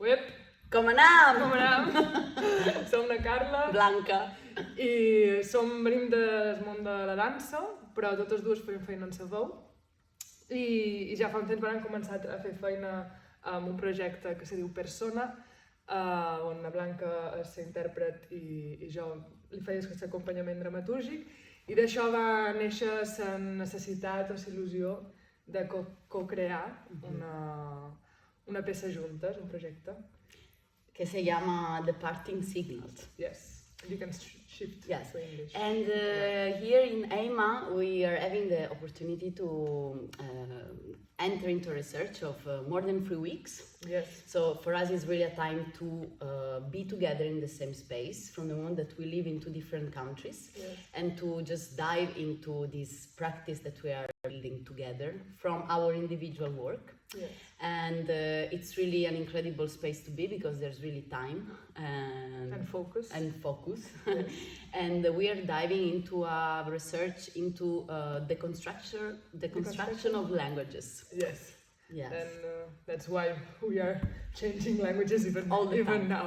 Uep, Com anem? com anem? Som la Carla Blanca. i venim del món de la dansa, però totes dues fem feina en la veu i ja fa un temps vam començar a fer feina amb un projecte que se diu Persona, on la Blanca és l'intèrpret i jo li feia l'acompanyament dramatúrgic, i d'això va néixer la necessitat o la il·lusió de co-crear una peça juntes, un projecte. Que se llama The Parting Signals. Yes, you can shift Yes. to English. And here in EIMA we are having the opportunity to enter into research of more than 3 weeks. Yes. So for us it's really a time to be together in the same space from the moment that we live in 2 different countries. Yes. And to just dive into this practice that we are building together from our individual work. Yes. And it's really an incredible space to be because there's really time And focus. And we are diving into a research into the construction of languages. Yes. Yes. And that's why we are changing languages All the even time. now.